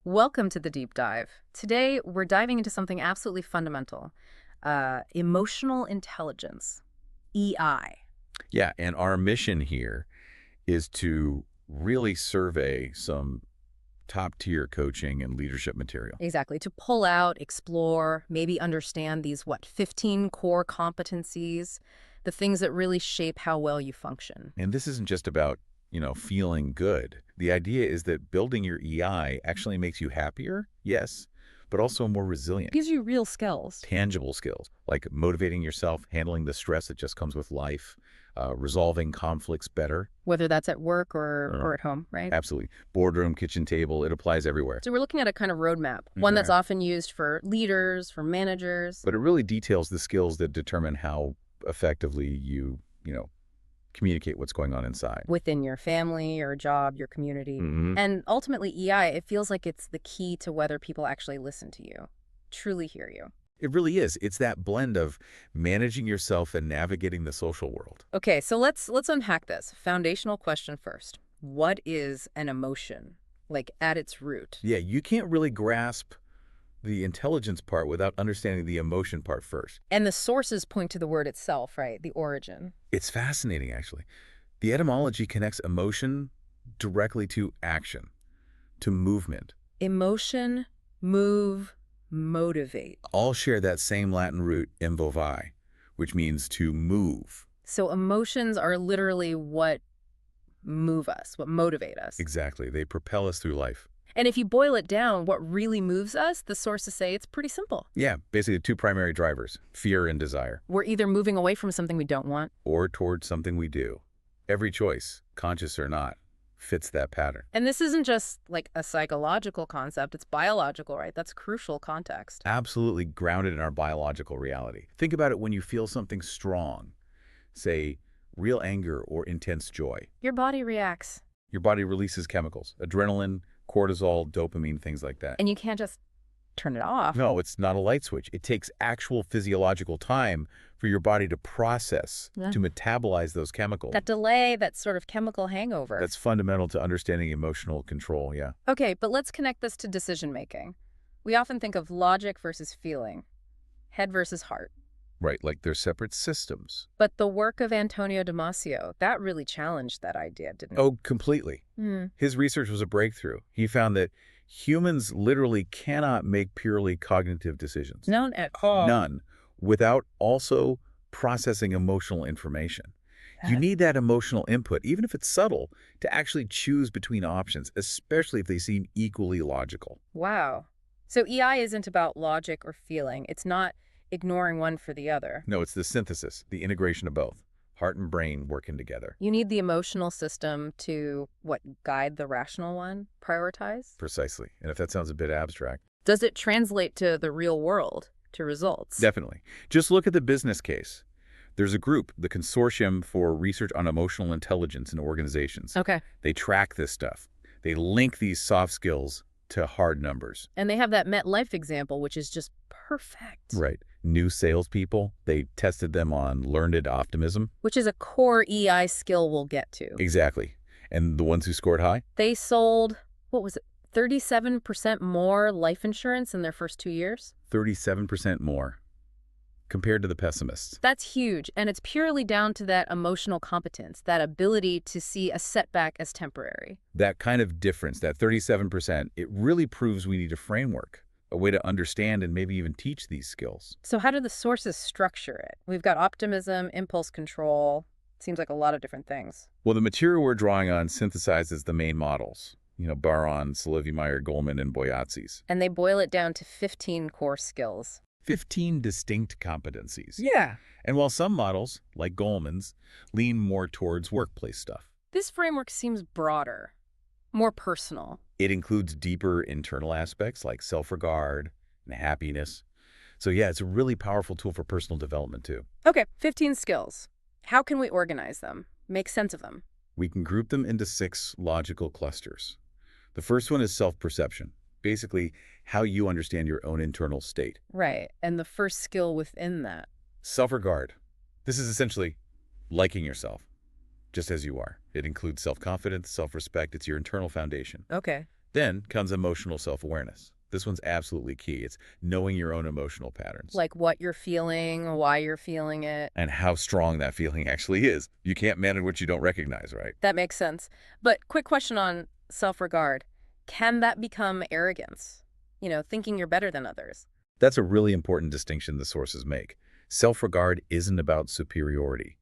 Welcome to the deep dive. Today, we're diving into something absolutely fundamental, emotional intelligence, EI. Yeah, and our mission here is to really survey some top-tier coaching and leadership material. Exactly. To pull out, explore, maybe understand these, 15 core competencies, the things that really shape how well you function. And this isn't just about, feeling good. The idea is that building your EI actually makes you happier, yes, but also more resilient. Gives you real skills. Tangible skills, like motivating yourself, handling the stress that just comes with life, resolving conflicts better. Whether that's at work or at home, right? Absolutely. Boardroom, kitchen table, it applies everywhere. So we're looking at a kind of roadmap, one that's often used for leaders, for managers. But it really details the skills that determine how effectively you communicate what's going on inside. Within your family, your job, your community. And ultimately, EI, it feels like it's the key to whether people actually listen to you, truly hear you. It really is. It's that blend of managing yourself and navigating the social world. Okay, so let's unpack this. Foundational question first. What is an emotion, like at its root? Yeah, you can't really grasp the intelligence part without understanding the emotion part first. And the sources point to the word itself, right? The origin. It's fascinating, actually. The etymology connects emotion directly to action, to movement. Emotion, move, motivate. All share that same Latin root, involvi, which means to move. So emotions are literally what move us, what motivate us. Exactly. They propel us through life. And if you boil it down, what really moves us, the sources say it's pretty simple. Yeah, basically two primary drivers, fear and desire. We're either moving away from something we don't want. Or towards something we do. Every choice, conscious or not, fits that pattern. And this isn't just like a psychological concept, it's biological, right? That's crucial context. Absolutely grounded in our biological reality. Think about it when you feel something strong, say real anger or intense joy. Your body reacts. Your body releases chemicals, adrenaline, cortisol, dopamine, things like that. And you can't just turn it off. No, it's not a light switch. It takes actual physiological time for your body to process, to metabolize those chemicals. That delay, that sort of chemical hangover. That's fundamental to understanding emotional control, yeah. Okay, but let's connect this to decision making. We often think of logic versus feeling, head versus heart. Right, like they're separate systems. But the work of Antonio Damasio, that really challenged that idea, didn't it? Oh, completely. His research was a breakthrough. He found that humans literally cannot make purely cognitive decisions. None at all. None. Without also processing emotional information. You need that emotional input, even if it's subtle, to actually choose between options, especially if they seem equally logical. Wow. So EI isn't about logic or feeling. It's not ignoring one for the other. No, it's the synthesis, the integration of both. Heart and brain working together. You need the emotional system to, guide the rational one? Prioritize? Precisely. And if that sounds a bit abstract. Does it translate to the real world, to results? Definitely. Just look at the business case. There's a group, the Consortium for Research on Emotional Intelligence in Organizations. Okay. They track this stuff. They link these soft skills to hard numbers. And they have that MetLife example, which is just perfect. Right. New salespeople, they tested them on learned optimism. Which is a core EI skill we'll get to. Exactly. And the ones who scored high? They sold, 37% more life insurance in their first 2 years? 37% more compared to the pessimists. That's huge, and it's purely down to that emotional competence, that ability to see a setback as temporary. That kind of difference, that 37%, it really proves we need a framework, a way to understand and maybe even teach these skills. So how do the sources structure it? We've got optimism, impulse control. Seems like a lot of different things. Well, the material we're drawing on synthesizes the main models. Baron, Solovey-Meyer, Goleman, and Boyatzis. And they boil it down to 15 core skills. 15 distinct competencies. Yeah. And while some models, like Goleman's, lean more towards workplace stuff. This framework seems broader, more personal. It includes deeper internal aspects like self-regard and happiness. So yeah, it's a really powerful tool for personal development too. Okay, 15 skills. How can we organize them? Make sense of them? We can group them into 6 logical clusters. The first one is self-perception. Basically, how you understand your own internal state. Right, and the first skill within that. Self-regard. This is essentially liking yourself, just as you are. It includes self-confidence, self-respect. It's your internal foundation. Okay. Then comes emotional self-awareness. This one's absolutely key. It's knowing your own emotional patterns Like what you're feeling, why you're feeling it. and how strong that feeling actually is. You can't manage what you don't recognize, right? That makes sense. But quick question on self-regard. Can that become arrogance? Thinking you're better than others. That's a really important distinction the sources make. Self-regard isn't about superiority.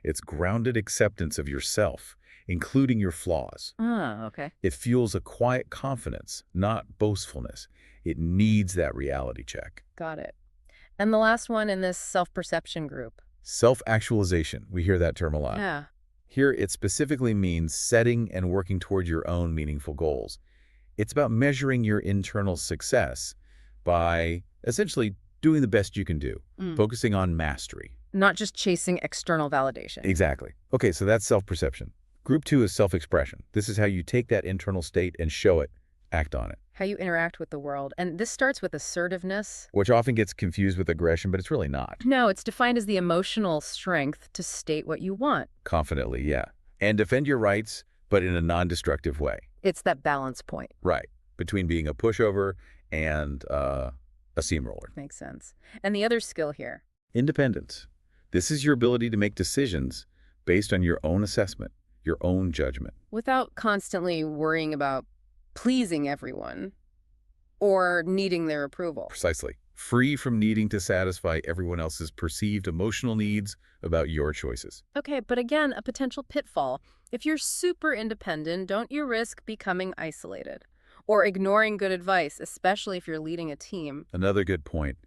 It's grounded acceptance of yourself, including your flaws. Ah, okay. It fuels a quiet confidence, not boastfulness. It needs that reality check. Got it. And the last one in this self-perception group. Self-actualization, we hear that term a lot. Yeah. Here, it specifically means setting and working toward your own meaningful goals. It's about measuring your internal success by essentially doing the best you can do, focusing on mastery. Not just chasing external validation. Exactly. Okay, so that's self-perception. Group 2 is self-expression. This is how you take that internal state and show it, act on it, How you interact with the world. And this starts with assertiveness. which often gets confused with aggression, but it's really not. No, it's defined as the emotional strength to state what you want. Confidently, yeah. And defend your rights, but in a non-destructive way. It's that balance point. Right. Between being a pushover and a steamroller. Makes sense. And the other skill here. Independence. This is your ability to make decisions based on your own assessment, your own judgment. Without constantly worrying about pleasing everyone or needing their approval. Precisely. Free from needing to satisfy everyone else's perceived emotional needs about your choices. Okay, but again, a potential pitfall. If you're super independent, don't you risk becoming isolated or ignoring good advice, especially if you're leading a team? Another good point.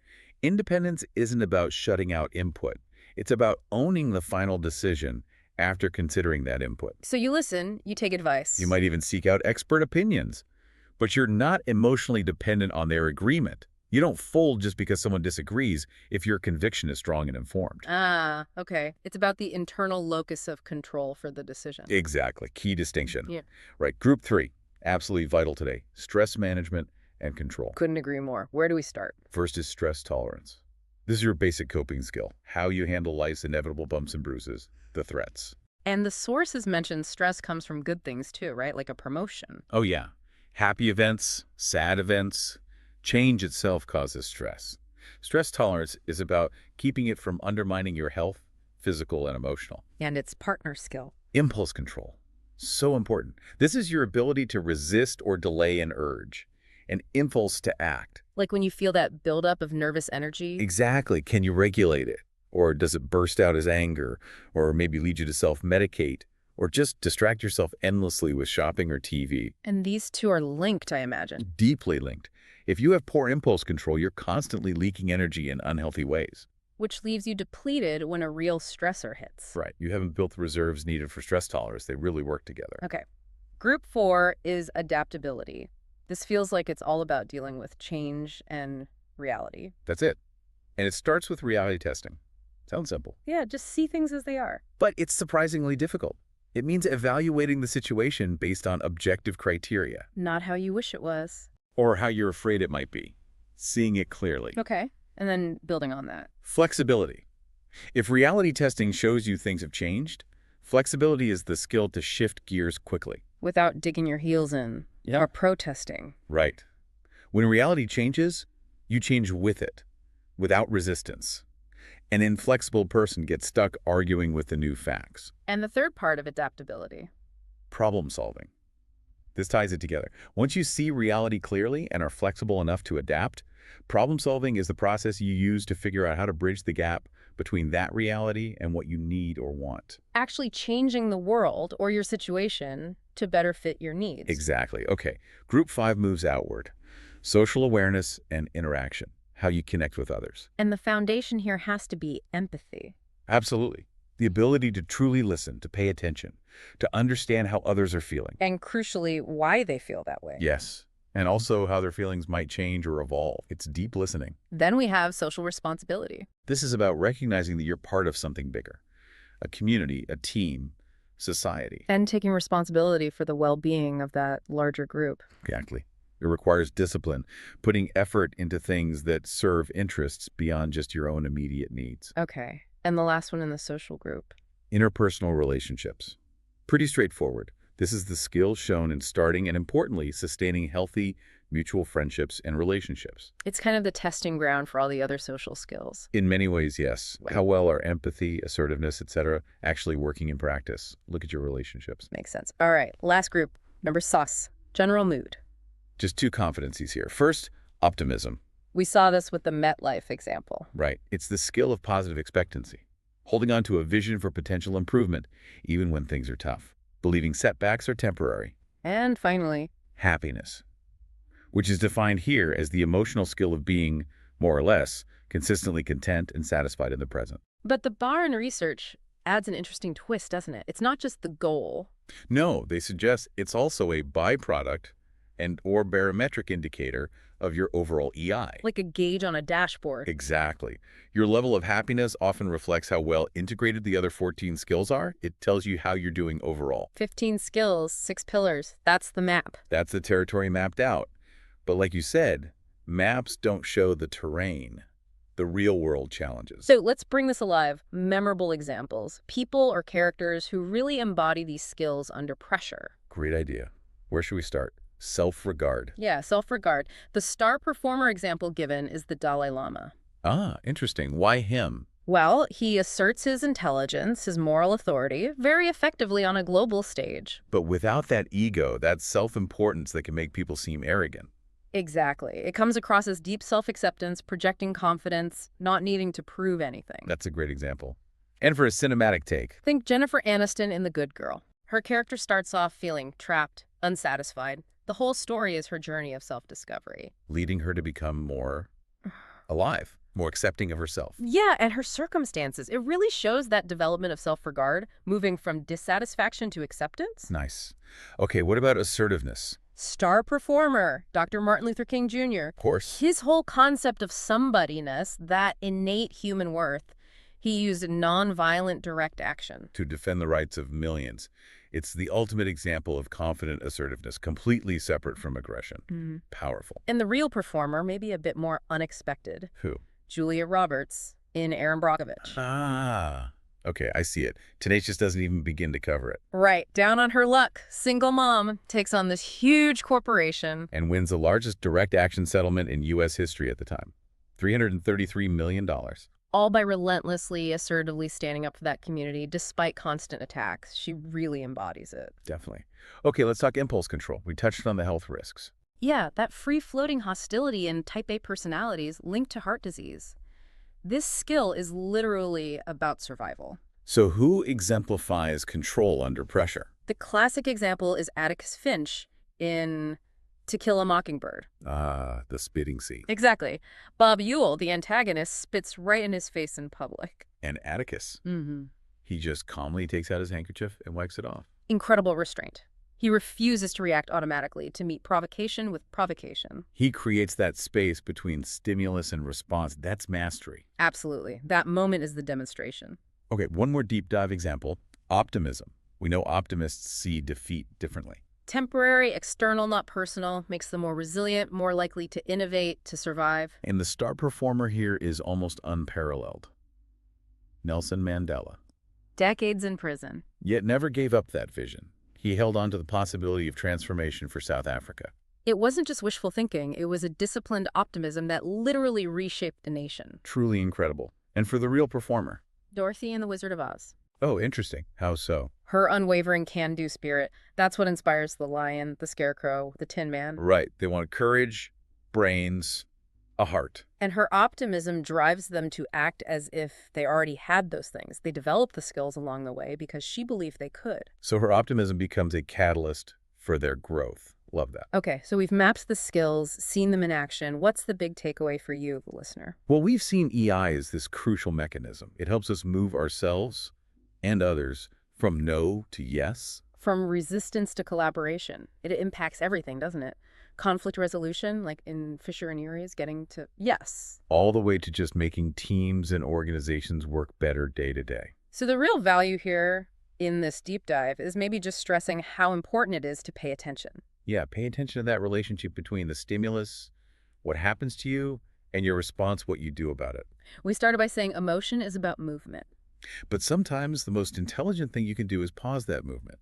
Independence isn't about shutting out input. It's about owning the final decision after considering that input. So you listen, you take advice. You might even seek out expert opinions, but you're not emotionally dependent on their agreement. You don't fold just because someone disagrees if your conviction is strong and informed. Ah, okay. It's about the internal locus of control for the decision. Exactly. Key distinction. Yeah. Right. Group 3, absolutely vital today. Stress management and control. Couldn't agree more. Where do we start? First is stress tolerance. This is your basic coping skill, how you handle life's inevitable bumps and bruises, the threats. And the sources mentioned stress comes from good things too, right? Like a promotion. Oh yeah, happy events, sad events, change itself causes stress. Stress tolerance is about keeping it from undermining your health, physical and emotional. And it's partner skill. Impulse control, so important. This is your ability to resist or delay an urge, an impulse to act. Like when you feel that buildup of nervous energy. Exactly. Can you regulate it? Or does it burst out as anger? Or maybe lead you to self-medicate? Or just distract yourself endlessly with shopping or TV? And these two are linked, I imagine. Deeply linked. If you have poor impulse control, you're constantly leaking energy in unhealthy ways. Which leaves you depleted when a real stressor hits. Right. You haven't built the reserves needed for stress tolerance. They really work together. Okay. Group 4 is adaptability. This feels like it's all about dealing with change and reality. That's it. And it starts with reality testing. Sounds simple. Yeah, just see things as they are. But it's surprisingly difficult. It means evaluating the situation based on objective criteria. Not how you wish it was. Or how you're afraid it might be. Seeing it clearly. Okay. And then building on that. Flexibility. If reality testing shows you things have changed, flexibility is the skill to shift gears quickly. Without digging your heels in. Yeah. Or protesting. Right. When reality changes, you change with it, without resistance. An inflexible person gets stuck arguing with the new facts. And the third part of adaptability. Problem solving. This ties it together. Once you see reality clearly and are flexible enough to adapt, problem solving is the process you use to figure out how to bridge the gap between that reality and what you need or want. Actually changing the world or your situation to better fit your needs. Exactly. Okay. Group 5 moves outward. Social awareness and interaction. How you connect with others. And the foundation here has to be empathy. Absolutely. The ability to truly listen, to pay attention, to understand how others are feeling. And crucially, why they feel that way. Yes. And also how their feelings might change or evolve. It's deep listening. Then we have social responsibility. This is about recognizing that you're part of something bigger. A community, a team, society. And taking responsibility for the well-being of that larger group. Exactly. It requires discipline, putting effort into things that serve interests beyond just your own immediate needs. Okay. And the last one in the social group. Interpersonal relationships. Pretty straightforward. This is the skill shown in starting and, importantly, sustaining healthy mutual friendships and relationships. It's kind of the testing ground for all the other social skills. In many ways, yes. How well are empathy, assertiveness, etc. actually working in practice? Look at your relationships. Makes sense. All right, last group, number sauce, general mood. Just two competencies here. First, optimism. We saw this with the MetLife example. Right. It's the skill of positive expectancy. Holding on to a vision for potential improvement, even when things are tough. Believing setbacks are temporary. And finally, Happiness, which is defined here as the emotional skill of being, more or less, consistently content and satisfied in the present. but the bar in research adds an interesting twist, doesn't it? It's not just the goal. No, they suggest it's also a byproduct and/or barometric indicator of your overall EI. Like a gauge on a dashboard. Exactly. Your level of happiness often reflects how well integrated the other 14 skills are. It tells you how you're doing overall. 15 skills, 6 pillars. That's the map. That's the territory mapped out. But like you said, maps don't show the terrain, the real-world challenges. So let's bring this alive. Memorable examples. People or characters who really embody these skills under pressure. Great idea. Where should we start? Self-regard. Yeah, self-regard. The star performer example given is the Dalai Lama. Ah, interesting. Why him? Well, he asserts his intelligence, his moral authority, very effectively on a global stage. But without that ego, that self-importance that can make people seem arrogant. Exactly. It comes across as deep self-acceptance, projecting confidence, not needing to prove anything. That's a great example. And for a cinematic take, Think Jennifer Aniston in The Good Girl. Her character starts off feeling trapped, unsatisfied. The whole story is her journey of self-discovery. leading her to become more alive, more accepting of herself. Yeah, and her circumstances. It really shows that development of self-regard, moving from dissatisfaction to acceptance. Nice. Okay, what about assertiveness? Star performer, Dr. Martin Luther King Jr. Of course. His whole concept of somebodyness, that innate human worth, he used nonviolent direct action. To defend the rights of millions. It's the ultimate example of confident assertiveness, completely separate from aggression. Powerful. And the real performer, maybe a bit more unexpected, Who? Julia Roberts in Aaron Brockovich. Ah. Okay, I see it. Tenacious doesn't even begin to cover it. Right, down on her luck, single mom takes on this huge corporation. And wins the largest direct action settlement in U.S. history at the time. $333 million. All by relentlessly, assertively standing up for that community despite constant attacks. She really embodies it. Definitely. Okay, let's talk impulse control. We touched on the health risks. Yeah, that free-floating hostility in type A personalities linked to heart disease. This skill is literally about survival. So who exemplifies control under pressure? The classic example is Atticus Finch in To Kill a Mockingbird. Ah, the spitting scene. Exactly. Bob Ewell, the antagonist, spits right in his face in public. And Atticus, Mm-hmm. he just calmly takes out his handkerchief and wipes it off. Incredible restraint. He refuses to react automatically, to meet provocation with provocation. He creates that space between stimulus and response. That's mastery. Absolutely. That moment is the demonstration. Okay, one more deep dive example. Optimism. We know optimists see defeat differently. Temporary, external, not personal, makes them more resilient, more likely to innovate, to survive. And the star performer here is almost unparalleled. Nelson Mandela. Decades in prison. Yet never gave up that vision. He held on to the possibility of transformation for South Africa. It wasn't just wishful thinking, it was a disciplined optimism that literally reshaped the nation. Truly incredible. And for the real performer. Dorothy and the Wizard of Oz. Oh, interesting. How so? Her unwavering can-do spirit, that's what inspires the lion, the scarecrow, the Tin Man. Right. They want courage, brains, a heart. And her optimism drives them to act as if they already had those things. They developed the skills along the way because she believed they could. So her optimism becomes a catalyst for their growth. Love that. Okay, so we've mapped the skills, seen them in action. What's the big takeaway for you, the listener? Well, we've seen EI as this crucial mechanism. It helps us move ourselves and others from no to yes. From resistance to collaboration. It impacts everything, doesn't it? Conflict resolution, like in Fisher and Urey's, getting to yes. All the way to just making teams and organizations work better day to day. So the real value here in this deep dive is maybe just stressing how important it is to pay attention. Yeah, pay attention to that relationship between the stimulus, what happens to you, and your response, what you do about it. We started by saying emotion is about movement. But sometimes the most intelligent thing you can do is pause that movement.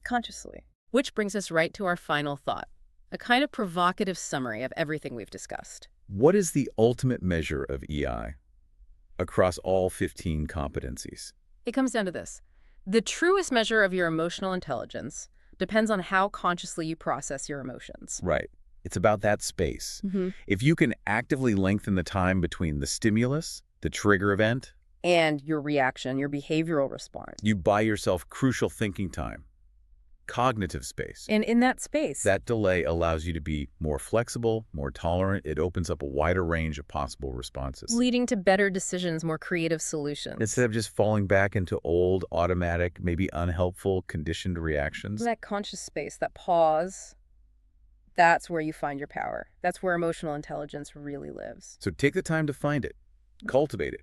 consciously. Which brings us right to our final thought, a kind of provocative summary of everything we've discussed. What is the ultimate measure of EI across all 15 competencies? It comes down to this. The truest measure of your emotional intelligence depends on how consciously you process your emotions. Right. It's about that space. Hmm. If you can actively lengthen the time between the stimulus, the trigger event, And your reaction, your behavioral response. you buy yourself crucial thinking time, cognitive space. And in that space, That delay allows you to be more flexible, more tolerant. It opens up a wider range of possible responses. leading to better decisions, more creative solutions. Instead of just falling back into old, automatic, maybe unhelpful, conditioned reactions. That conscious space, that pause, that's where you find your power. That's where emotional intelligence really lives. So take the time to find it, cultivate it,